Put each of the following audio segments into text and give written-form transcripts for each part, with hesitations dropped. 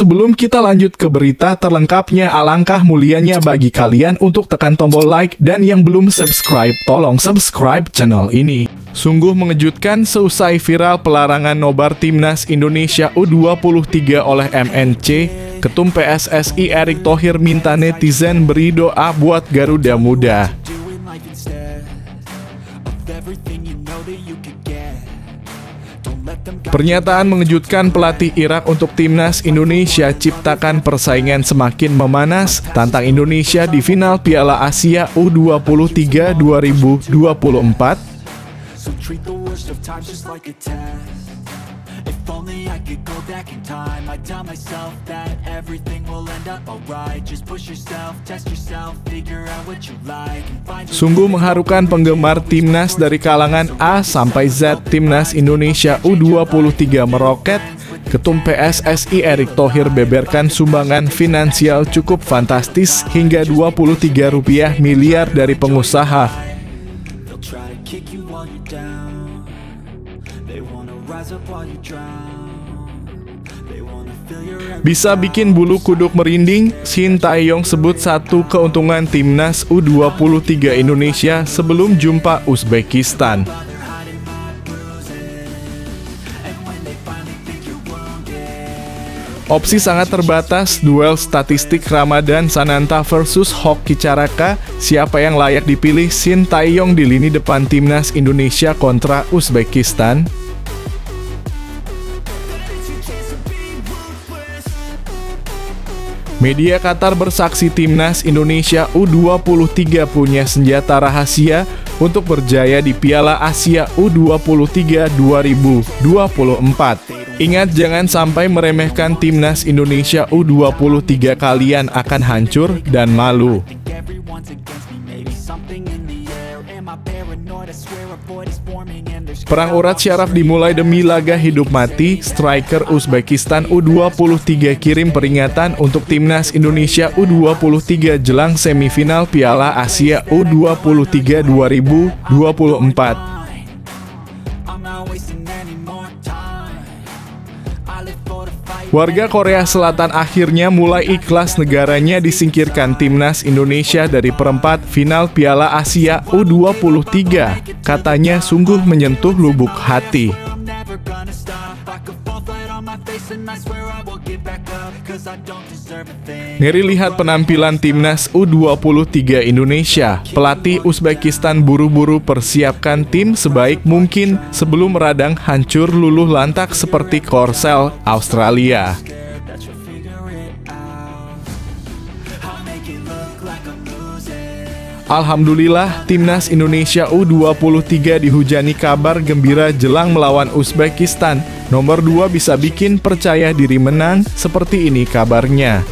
sebelum kita lanjut ke berita terlengkapnya, alangkah mulianya bagi kalian untuk tekan tombol like, dan yang belum subscribe, tolong subscribe channel ini. Sungguh mengejutkan seusai viral pelarangan nobar Timnas Indonesia U23 oleh MNC, Ketum PSSI Erick Thohir minta netizen beri doa buat Garuda Muda. Pernyataan mengejutkan pelatih Irak untuk Timnas Indonesia ciptakan persaingan semakin memanas, tantang Indonesia di final Piala Asia U23 2024. Sungguh mengharukan penggemar Timnas dari kalangan A sampai Z. Timnas Indonesia U23 meroket. Ketum PSSI Erick Thohir beberkan sumbangan finansial cukup fantastis hingga 23 rupiah miliar dari pengusaha. Bisa bikin bulu kuduk merinding. Shin Tae-yong sebut satu keuntungan Timnas U23 Indonesia sebelum jumpa Uzbekistan. Opsi sangat terbatas, duel statistik Ramadan Sananta versus Hoki Caraka. Siapa yang layak dipilih Shin Tae-yong di lini depan Timnas Indonesia kontra Uzbekistan? Media Qatar bersaksi Timnas Indonesia U23 punya senjata rahasia untuk berjaya di Piala Asia U23 2024. Ingat, jangan sampai meremehkan Timnas Indonesia U23, kalian akan hancur dan malu. Perang urat syaraf dimulai demi laga hidup mati. Striker Uzbekistan U23 kirim peringatan untuk Timnas Indonesia U23 jelang semifinal Piala Asia U23 2024. Warga Korea Selatan akhirnya mulai ikhlas negaranya disingkirkan Timnas Indonesia dari perempat final Piala Asia U23. Katanya sungguh menyentuh lubuk hati. Ngeri lihat penampilan Timnas U23 Indonesia. Pelatih Uzbekistan buru-buru persiapkan tim sebaik mungkin sebelum radang hancur luluh lantak seperti Korsel, Australia. Alhamdulillah, Timnas Indonesia U23 dihujani kabar gembira jelang melawan Uzbekistan. Nomor 2 bisa bikin percaya diri menang, seperti ini kabarnya.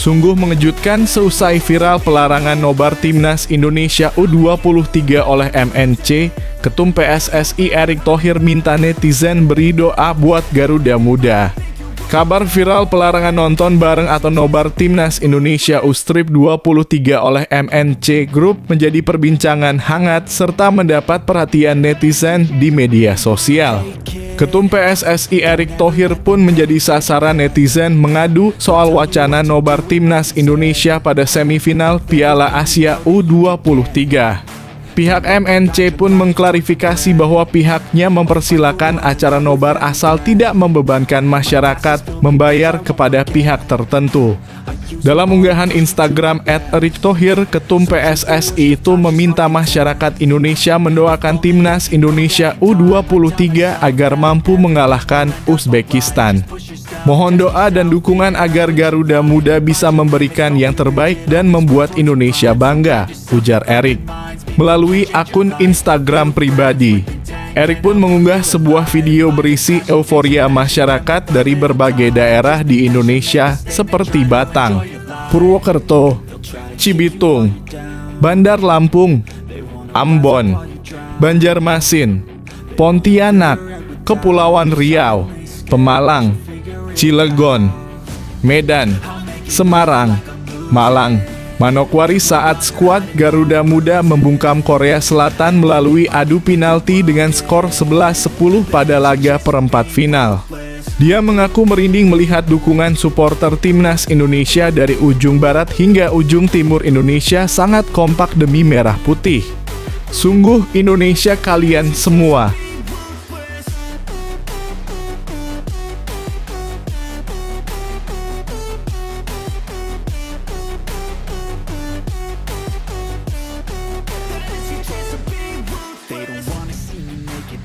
Sungguh mengejutkan seusai viral pelarangan nobar Timnas Indonesia U23 oleh MNC, Ketum PSSI Erick Thohir minta netizen beri doa buat Garuda Muda. Kabar viral pelarangan nonton bareng atau nobar Timnas Indonesia U23 oleh MNC Group menjadi perbincangan hangat serta mendapat perhatian netizen di media sosial. Ketum PSSI Erick Thohir pun menjadi sasaran netizen mengadu soal wacana nobar Timnas Indonesia pada semifinal Piala Asia U23. Pihak MNC pun mengklarifikasi bahwa pihaknya mempersilahkan acara nobar asal tidak membebankan masyarakat membayar kepada pihak tertentu. Dalam unggahan Instagram @erikthohir, Ketum PSSI itu meminta masyarakat Indonesia mendoakan Timnas Indonesia U23 agar mampu mengalahkan Uzbekistan. Mohon doa dan dukungan agar Garuda Muda bisa memberikan yang terbaik dan membuat Indonesia bangga, ujar Erick melalui akun Instagram pribadi. Erick pun mengunggah sebuah video berisi euforia masyarakat dari berbagai daerah di Indonesia seperti Batang, Purwokerto, Cibitung, Bandar Lampung, Ambon, Banjarmasin, Pontianak, Kepulauan Riau, Pemalang, Cilegon, Medan, Semarang, Malang, Manokwari saat skuad Garuda Muda membungkam Korea Selatan melalui adu penalti dengan skor 11-10 pada laga perempat final. Dia mengaku merinding melihat dukungan supporter timnas Indonesia dari ujung barat hingga ujung timur Indonesia sangat kompak demi merah putih. Sungguh Indonesia kalian semua.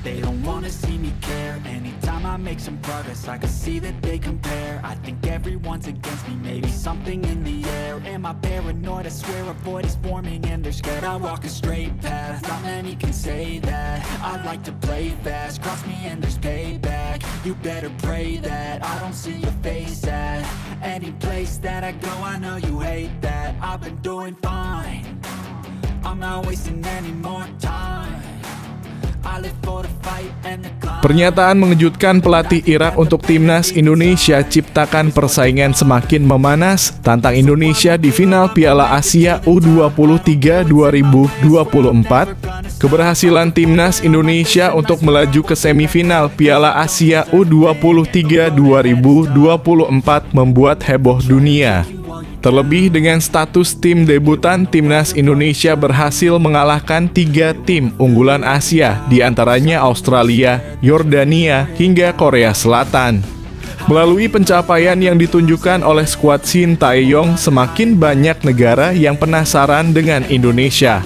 They don't wanna see me care. Anytime I make some progress, I can see that they compare. I think everyone's against me, maybe something in the air. Am I paranoid? I swear a void is forming and they're scared. I walk a straight path, not many can say that. I like to play fast, cross me and there's payback. You better pray that I don't see your face at any place that I go. I know you hate that. I've been doing fine, I'm not wasting any more time. Pernyataan mengejutkan pelatih Irak untuk timnas Indonesia ciptakan persaingan semakin memanas tantang Indonesia di final Piala Asia U23 2024. Keberhasilan timnas Indonesia untuk melaju ke semifinal Piala Asia U23 2024 membuat heboh dunia. Terlebih dengan status tim debutan, timnas Indonesia berhasil mengalahkan 3 tim unggulan Asia, diantaranya Australia, Yordania, hingga Korea Selatan. Melalui pencapaian yang ditunjukkan oleh skuad Shin Tae-yong, semakin banyak negara yang penasaran dengan Indonesia.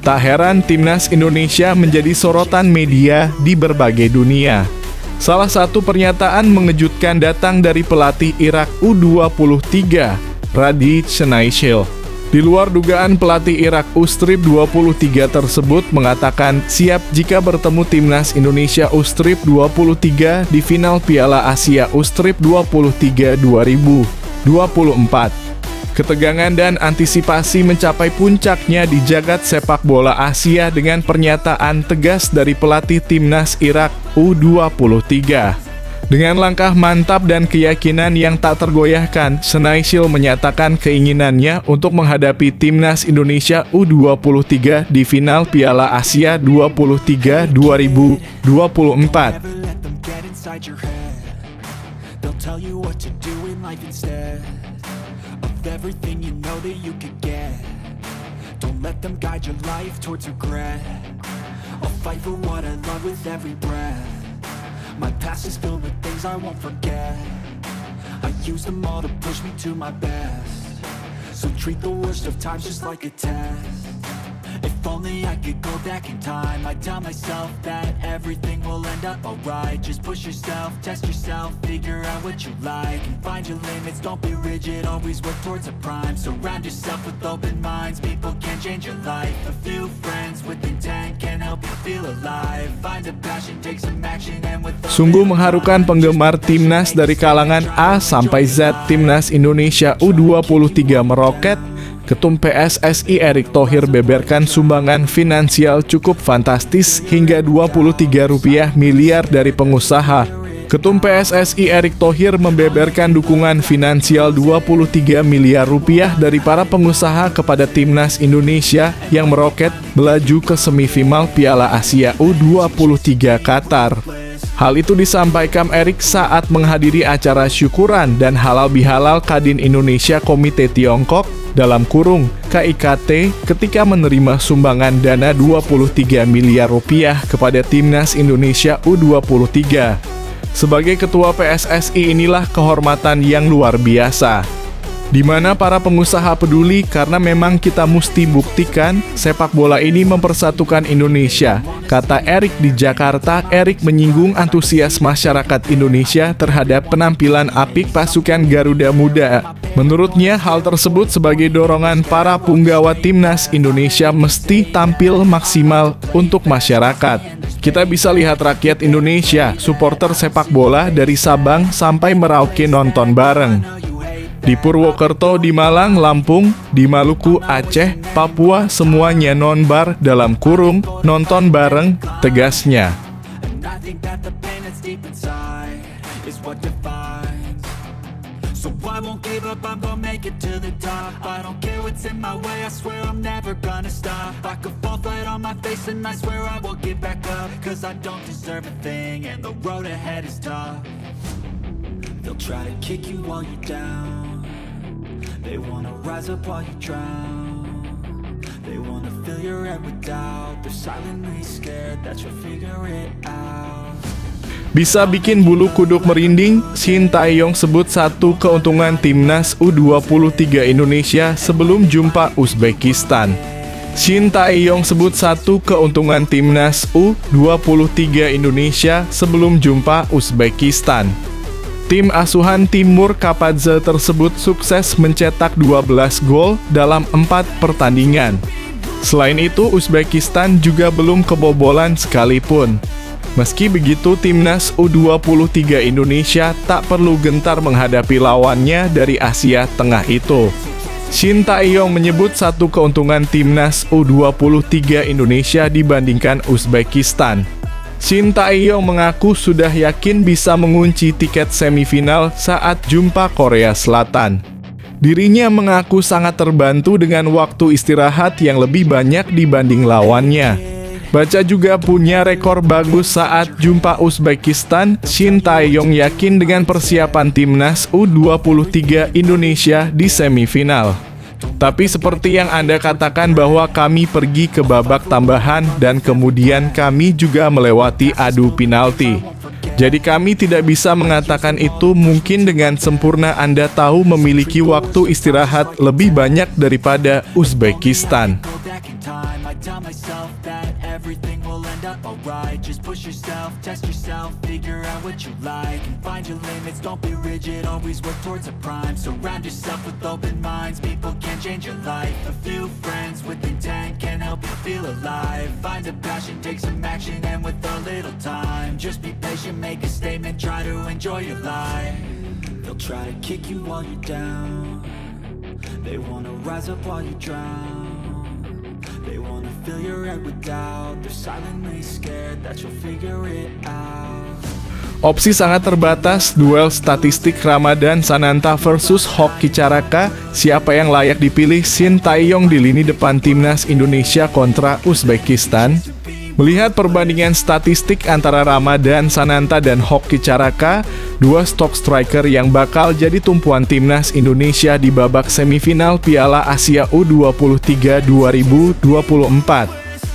Tak heran timnas Indonesia menjadi sorotan media di berbagai dunia. Salah satu pernyataan mengejutkan datang dari pelatih Irak U23, Radhi Shenaishil. Di luar dugaan, pelatih Irak U-Strip 23 tersebut mengatakan siap jika bertemu timnas Indonesia U-Strip 23 di final Piala Asia U-Strip 23 2024. Ketegangan dan antisipasi mencapai puncaknya di jagat sepak bola Asia dengan pernyataan tegas dari pelatih timnas Irak U23. Dengan langkah mantap dan keyakinan yang tak tergoyahkan, Shenaishil menyatakan keinginannya untuk menghadapi timnas Indonesia U23 di final Piala Asia 23 2024. My past is filled with things I won't forget. I use them all to push me to my best. So treat the worst of times just like a test. If only I could go back in time, I'd tell myself that everything will end up alright. Just push yourself, test yourself, figure out what you like, and find your limits, don't be rigid, always work towards a prime. Surround yourself with open minds, people can change your life. A few friends with intent can help you feel alive. Find a passion, take some action, and with Sungguh mengharukan penggemar timnas dari kalangan A sampai Z. Timnas Indonesia U23 meroket. Ketum PSSI Erick Thohir beberkan sumbangan finansial cukup fantastis hingga Rp23 miliar dari pengusaha. Ketum PSSI Erick Thohir membeberkan dukungan finansial Rp23 miliar dari para pengusaha kepada timnas Indonesia yang meroket melaju ke semifinal Piala Asia U23 Qatar. Hal itu disampaikan Erick saat menghadiri acara syukuran dan halal bihalal Kadin Indonesia Komite Tiongkok dalam kurung KIKT ketika menerima sumbangan dana Rp23 miliar kepada timnas Indonesia U23. Sebagai ketua PSSI inilah kehormatan yang luar biasa, di mana para pengusaha peduli karena memang kita mesti buktikan sepak bola ini mempersatukan Indonesia, kata Erick di Jakarta. Erick menyinggung antusias masyarakat Indonesia terhadap penampilan apik pasukan Garuda Muda. Menurutnya hal tersebut sebagai dorongan para punggawa timnas Indonesia mesti tampil maksimal untuk masyarakat. Kita bisa lihat rakyat Indonesia, supporter sepak bola dari Sabang sampai Merauke nonton bareng. Di Purwokerto, di Malang, Lampung, di Maluku, Aceh, Papua, semuanya nonbar dalam kurung, nonton bareng, tegasnya. I think that the pain that's deep inside is what defines. So I won't give up, I'm gonna make it to the top. I don't care what's in my way, I swear I'm never gonna stop. I could fall flat on my face and I swear I will get back up. Cause I don't deserve a thing and the road ahead is tough. They'll try to kick you while you're down. They wanna rise up while you drown. They wanna fill your head with doubt. They're silently scared that you'll figure it out. Bisa bikin bulu kuduk merinding, Shin Tae-yong sebut satu keuntungan timnas U23 Indonesia sebelum jumpa Uzbekistan. Shin Tae-yong sebut satu keuntungan timnas U23 Indonesia sebelum jumpa Uzbekistan. Tim asuhan Timur Kapadze tersebut sukses mencetak 12 gol dalam 4 pertandingan. Selain itu, Uzbekistan juga belum kebobolan sekalipun. Meski begitu, timnas U23 Indonesia tak perlu gentar menghadapi lawannya dari Asia Tengah itu. Shin Tae-yong menyebut satu keuntungan timnas U23 Indonesia dibandingkan Uzbekistan. Shin Tae-yong mengaku sudah yakin bisa mengunci tiket semifinal saat jumpa Korea Selatan. Dirinya mengaku sangat terbantu dengan waktu istirahat yang lebih banyak dibanding lawannya. Baca juga punya rekor bagus saat jumpa Uzbekistan. Shin Tae-yong yakin dengan persiapan timnas U23 Indonesia di semifinal. Tapi seperti yang Anda katakan bahwa kami pergi ke babak tambahan dan kemudian kami juga melewati adu penalti. Jadi kami tidak bisa mengatakan itu mungkin dengan sempurna. Anda tahu memiliki waktu istirahat lebih banyak daripada Uzbekistan. Everything will end up alright. Just push yourself, test yourself, figure out what you like, and find your limits, don't be rigid, always work towards a prime. Surround yourself with open minds, people can change your life. A few friends with intent can help you feel alive. Find a passion, take some action, and with a little time, just be patient, make a statement, try to enjoy your life. They'll try to kick you while you're down. They wanna rise up while you drown. They wanna fill your head with doubt. They're silently scared that you'll figure it out. Opsi sangat terbatas, duel statistik Ramadan Sananta versus Hoki Caraka. Siapa yang layak dipilih Shin Tae-yong di lini depan timnas Indonesia kontra Uzbekistan? Melihat perbandingan statistik antara Ramadan Sananta dan Hoki Caraka, dua stok striker yang bakal jadi tumpuan timnas Indonesia di babak semifinal Piala Asia U23 2024.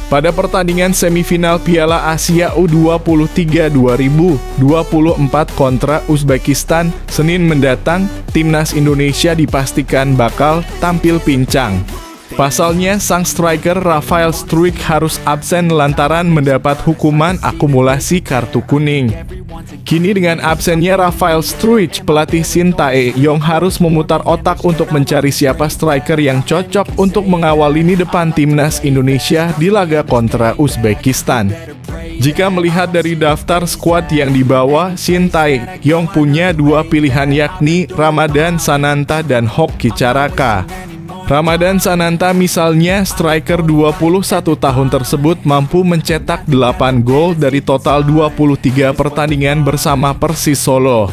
Pada pertandingan semifinal Piala Asia U23 2024 kontra Uzbekistan, Senin mendatang, timnas Indonesia dipastikan bakal tampil pincang. Pasalnya, sang striker Rafael Struijk harus absen lantaran mendapat hukuman akumulasi kartu kuning. Kini dengan absennya Rafael Struijk, pelatih Shin Tae-yong harus memutar otak untuk mencari siapa striker yang cocok untuk mengawal lini depan timnas Indonesia di laga kontra Uzbekistan. Jika melihat dari daftar skuad yang dibawa, Shin Tae-yong punya dua pilihan yakni Ramadan Sananta dan Hoki Caraka. Ramadan Sananta misalnya, striker 21 tahun tersebut mampu mencetak 8 gol dari total 23 pertandingan bersama Persis Solo.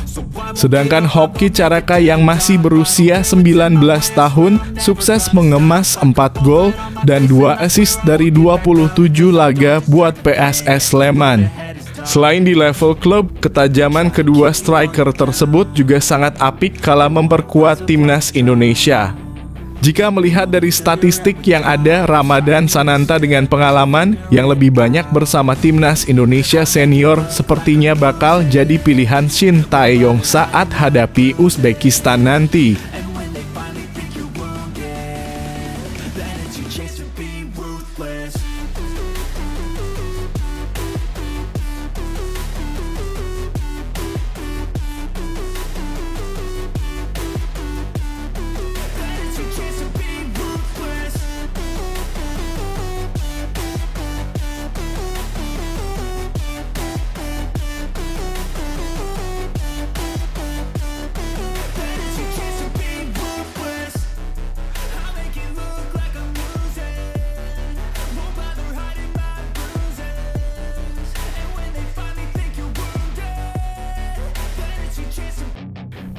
Sedangkan Hoki Caraka yang masih berusia 19 tahun sukses mengemas 4 gol dan 2 assist dari 27 laga buat PSS Sleman. Selain di level klub, ketajaman kedua striker tersebut juga sangat apik kala memperkuat timnas Indonesia. Jika melihat dari statistik yang ada, Ramadan Sananta dengan pengalaman yang lebih banyak bersama timnas Indonesia senior sepertinya bakal jadi pilihan Shin Tae-yong saat hadapi Uzbekistan nanti.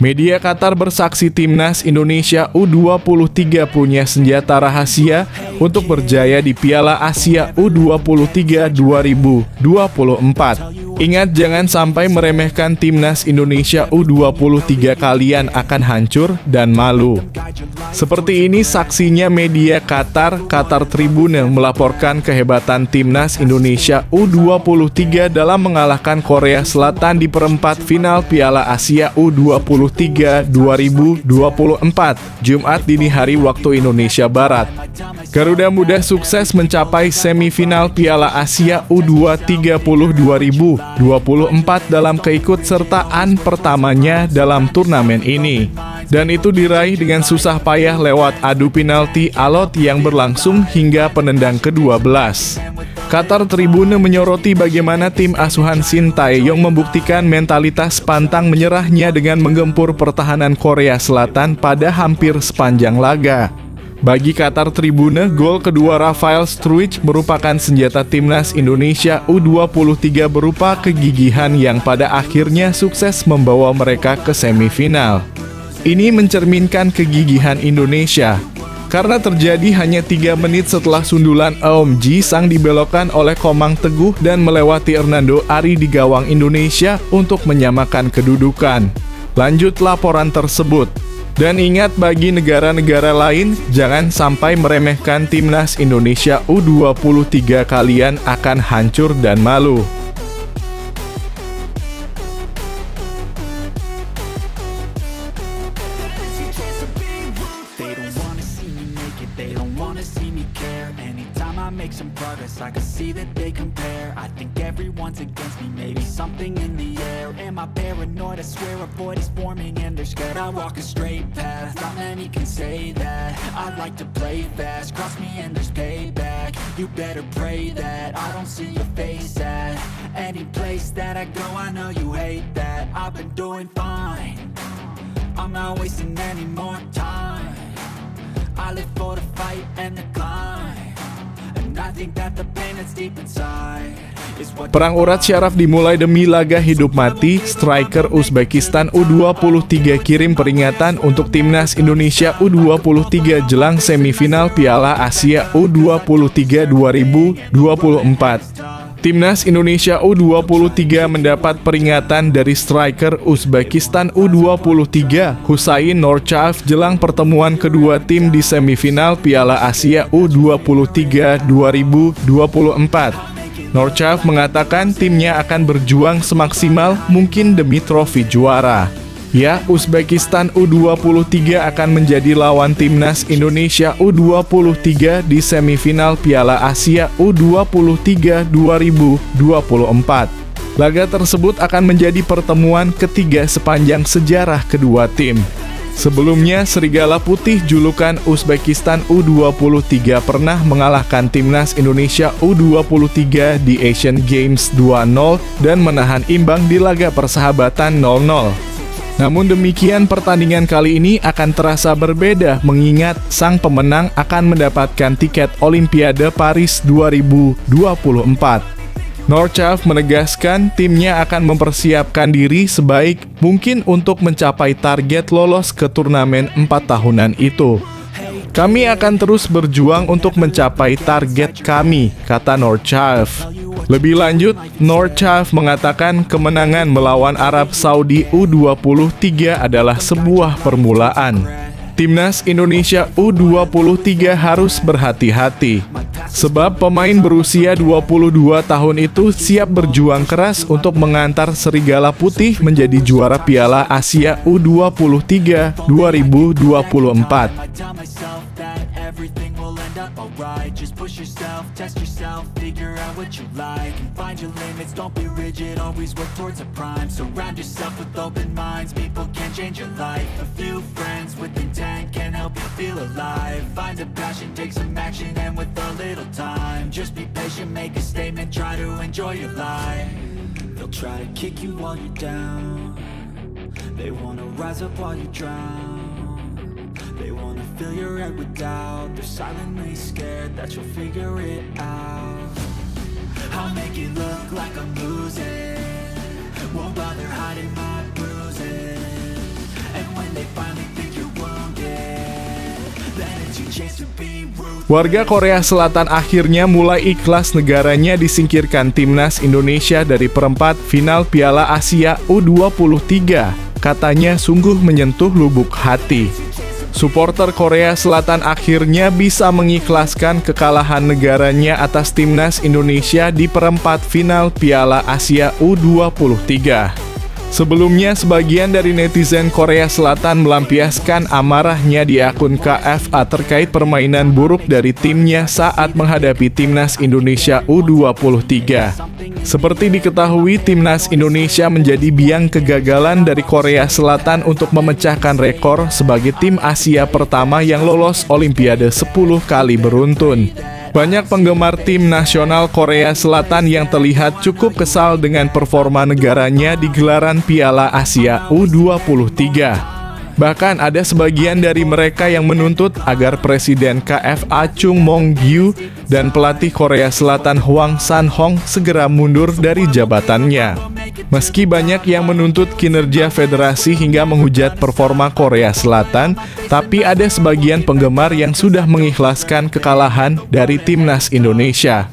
Media Qatar bersaksi timnas Indonesia U23 punya senjata rahasia untuk berjaya di Piala Asia U23 2024. Ingat, jangan sampai meremehkan timnas Indonesia U23, kalian akan hancur dan malu. Seperti ini saksinya media Qatar Tribune melaporkan kehebatan timnas Indonesia U23 dalam mengalahkan Korea Selatan di perempat final Piala Asia U23 2024, Jumat dini hari waktu Indonesia Barat. Garuda Muda sukses mencapai semifinal Piala Asia U23 2024 dalam keikutsertaan pertamanya dalam turnamen ini. Dan itu diraih dengan susah payah lewat adu penalti alot yang berlangsung hingga penendang ke-12. Qatar Tribune menyoroti bagaimana tim asuhan Shin Tae-yong membuktikan mentalitas pantang menyerahnya dengan menggempur pertahanan Korea Selatan pada hampir sepanjang laga. Bagi Qatar Tribune, gol kedua Rafael Struijk merupakan senjata timnas Indonesia U23 berupa kegigihan yang pada akhirnya sukses membawa mereka ke semifinal. Ini mencerminkan kegigihan Indonesia, karena terjadi hanya 3 menit setelah sundulan Aum Ji Sang dibelokkan oleh Komang Teguh dan melewati Hernando Ari di gawang Indonesia untuk menyamakan kedudukan. Lanjut laporan tersebut. Dan ingat, bagi negara-negara lain, jangan sampai meremehkan timnas Indonesia U23, kalian akan hancur dan malu. Make some progress, I can see that they compare. I think everyone's against me, maybe something in the air. Am I paranoid? I swear a void is forming and they're scared. I walk a straight path, not many can say that. I like to play fast, cross me and there's payback. You better pray that I don't see your face at any place that I go. I know you hate that. I've been doing fine, I'm not wasting any more time. I live for the fight and the climb. Perang urat syaraf dimulai demi laga hidup mati. Striker Uzbekistan U23 kirim peringatan untuk timnas Indonesia U23 jelang semifinal Piala Asia U23 2024. Timnas Indonesia U23 mendapat peringatan dari striker Uzbekistan U23 Husain Norchaev jelang pertemuan kedua tim di semifinal Piala Asia U23 2024. Norchaev mengatakan timnya akan berjuang semaksimal mungkin demi trofi juara. Ya, Uzbekistan U23 akan menjadi lawan timnas Indonesia U23 di semifinal Piala Asia U23 2024. Laga tersebut akan menjadi pertemuan ketiga sepanjang sejarah kedua tim. Sebelumnya, Serigala Putih julukan Uzbekistan U23 pernah mengalahkan timnas Indonesia U23 di Asian Games 2-0 dan menahan imbang di laga persahabatan 0-0. Namun demikian, pertandingan kali ini akan terasa berbeda mengingat sang pemenang akan mendapatkan tiket Olimpiade Paris 2024. Norchaev menegaskan timnya akan mempersiapkan diri sebaik mungkin untuk mencapai target lolos ke turnamen 4 tahunan itu. Kami akan terus berjuang untuk mencapai target kami, kata Norchaev. Lebih lanjut, Norchaev mengatakan kemenangan melawan Arab Saudi U23 adalah sebuah permulaan. Timnas Indonesia U23 harus berhati-hati, sebab pemain berusia 22 tahun itu siap berjuang keras untuk mengantar Serigala Putih menjadi juara Piala Asia U23 2024. Alright, just push yourself, test yourself, figure out what you like and find your limits, don't be rigid, always work towards a prime. Surround yourself with open minds, people can change your life. A few friends with intent can help you feel alive. Find a passion, take some action, and with a little time, just be patient, make a statement, try to enjoy your life. They'll try to kick you while you're down, they wanna rise up while you drown. They wanna fill your head with doubt, they're silently scared that you'll figure it out. I'll make it look like I'm losing, won't bother hiding my bruises. Warga Korea Selatan akhirnya mulai ikhlas negaranya disingkirkan timnas Indonesia dari perempat final Piala Asia U23. Katanya sungguh menyentuh lubuk hati. Supporter Korea Selatan akhirnya bisa mengikhlaskan kekalahan negaranya atas timnas Indonesia di perempat final Piala Asia U23. Sebelumnya, sebagian dari netizen Korea Selatan melampiaskan amarahnya di akun KFA terkait permainan buruk dari timnya saat menghadapi timnas Indonesia U23. Seperti diketahui, timnas Indonesia menjadi biang kegagalan dari Korea Selatan untuk memecahkan rekor sebagai tim Asia pertama yang lolos Olimpiade 10 kali beruntun. Banyak penggemar tim nasional Korea Selatan yang terlihat cukup kesal dengan performa negaranya di gelaran Piala Asia U23. Bahkan ada sebagian dari mereka yang menuntut agar Presiden KFA Chung Mong-gyu dan pelatih Korea Selatan Hwang San-hong segera mundur dari jabatannya. Meski banyak yang menuntut kinerja federasi hingga menghujat performa Korea Selatan, tapi ada sebagian penggemar yang sudah mengikhlaskan kekalahan dari timnas Indonesia.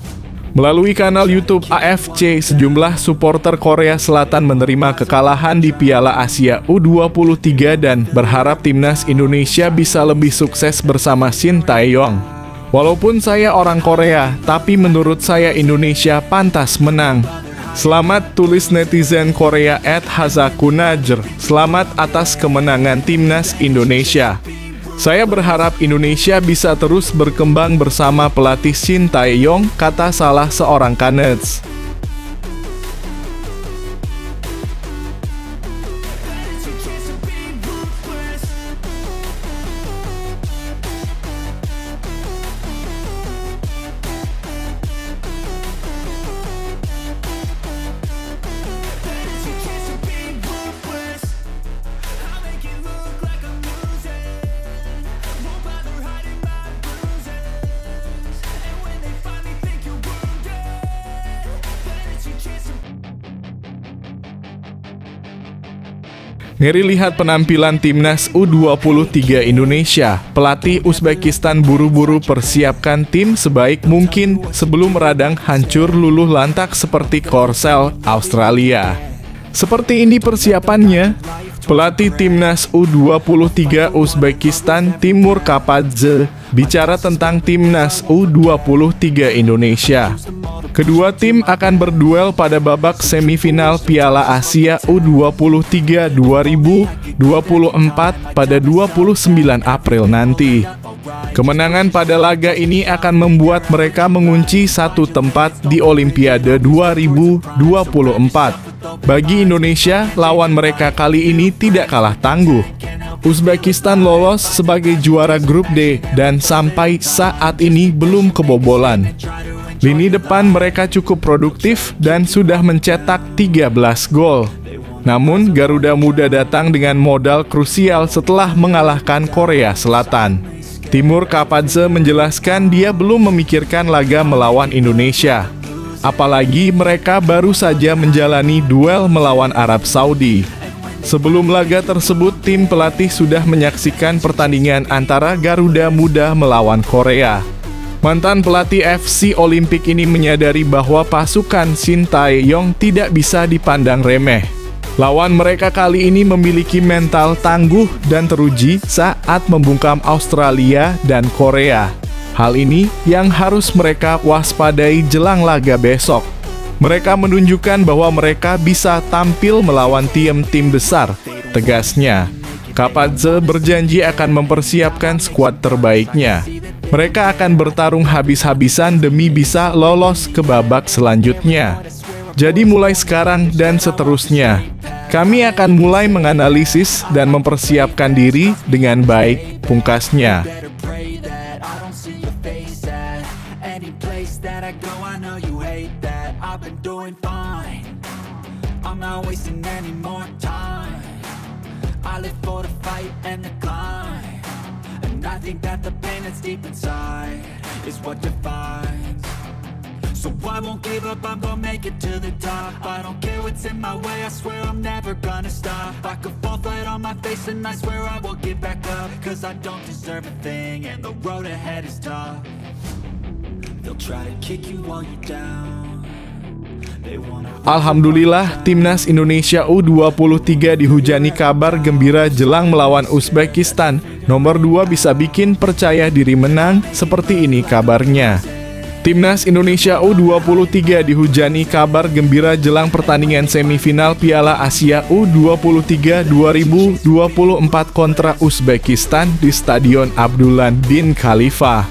Melalui kanal YouTube AFC, sejumlah supporter Korea Selatan menerima kekalahan di Piala Asia U23 dan berharap timnas Indonesia bisa lebih sukses bersama Shin Tae-yong. Walaupun saya orang Korea, tapi menurut saya Indonesia pantas menang. Selamat, tulis netizen Korea @hazakunajr. Selamat atas kemenangan timnas Indonesia. Saya berharap Indonesia bisa terus berkembang bersama pelatih Shin Tae-yong, kata salah seorang Kanets. Ngeri lihat penampilan timnas U23 Indonesia. Pelatih Uzbekistan buru-buru persiapkan tim sebaik mungkin sebelum radang hancur luluh lantak seperti Korsel, Australia. Seperti ini persiapannya. Pelatih timnas U23 Uzbekistan Timur Kapadze bicara tentang timnas U23 Indonesia. Kedua tim akan berduel pada babak semifinal Piala Asia U23 2024 pada 29 April nanti. Kemenangan pada laga ini akan membuat mereka mengunci satu tempat di Olimpiade 2024. Bagi Indonesia, lawan mereka kali ini tidak kalah tangguh. Uzbekistan lolos sebagai juara grup D dan sampai saat ini belum kebobolan. Lini depan mereka cukup produktif dan sudah mencetak 13 gol. Namun, Garuda Muda datang dengan modal krusial setelah mengalahkan Korea Selatan. Timur Kapadze menjelaskan dia belum memikirkan laga melawan Indonesia. Apalagi mereka baru saja menjalani duel melawan Arab Saudi. Sebelum laga tersebut, tim pelatih sudah menyaksikan pertandingan antara Garuda Muda melawan Korea. Mantan pelatih FC Olimpik ini menyadari bahwa pasukan Shin Tae-yong tidak bisa dipandang remeh. Lawan mereka kali ini memiliki mental tangguh dan teruji saat membungkam Australia dan Korea. Hal ini yang harus mereka waspadai jelang laga besok. Mereka menunjukkan bahwa mereka bisa tampil melawan tim-tim besar, tegasnya. Kapadze berjanji akan mempersiapkan skuad terbaiknya. Mereka akan bertarung habis-habisan demi bisa lolos ke babak selanjutnya. Jadi mulai sekarang dan seterusnya, kami akan mulai menganalisis dan mempersiapkan diri dengan baik, pungkasnya. I think that the pain that's deep inside is what defines. So So I won't give up, I'm gonna make it to the top. I don't care what's in my way, I swear I'm never gonna stop. I could fall flat on my face and I swear I will get back up. Cause I don't deserve a thing and the road ahead is tough. They'll try to kick you while you're down. Alhamdulillah, Timnas Indonesia U23 dihujani kabar gembira jelang melawan Uzbekistan. Nomor 2 bisa bikin percaya diri menang, seperti ini kabarnya. Timnas Indonesia U23 dihujani kabar gembira jelang pertandingan semifinal Piala Asia U23 2024 kontra Uzbekistan di Stadion Abdullah bin Khalifa.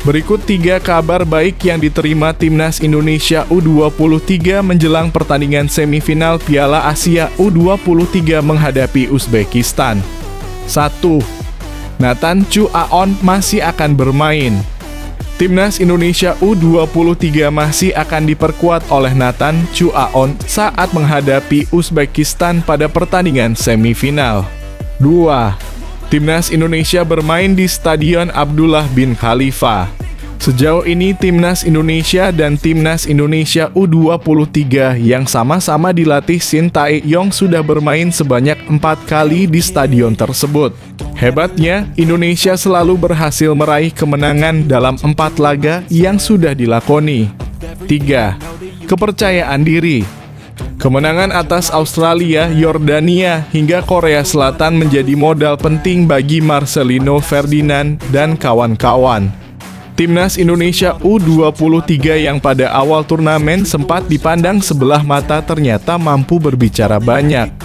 Berikut 3 kabar baik yang diterima Timnas Indonesia U23 menjelang pertandingan semifinal Piala Asia U23 menghadapi Uzbekistan. 1. Nathan Chu Aon masih akan bermain. Timnas Indonesia U23 masih akan diperkuat oleh Nathan Chu Aon saat menghadapi Uzbekistan pada pertandingan semifinal. 2. Timnas Indonesia bermain di Stadion Abdullah bin Khalifa. Sejauh ini Timnas Indonesia dan Timnas Indonesia U23 yang sama-sama dilatih Shin Tae-yong sudah bermain sebanyak 4 kali di stadion tersebut. Hebatnya, Indonesia selalu berhasil meraih kemenangan dalam 4 laga yang sudah dilakoni. 3. Kepercayaan diri. Kemenangan atas Australia, Yordania, hingga Korea Selatan menjadi modal penting bagi Marcelino Ferdinand dan kawan-kawan. Timnas Indonesia U23 yang pada awal turnamen sempat dipandang sebelah mata ternyata mampu berbicara banyak.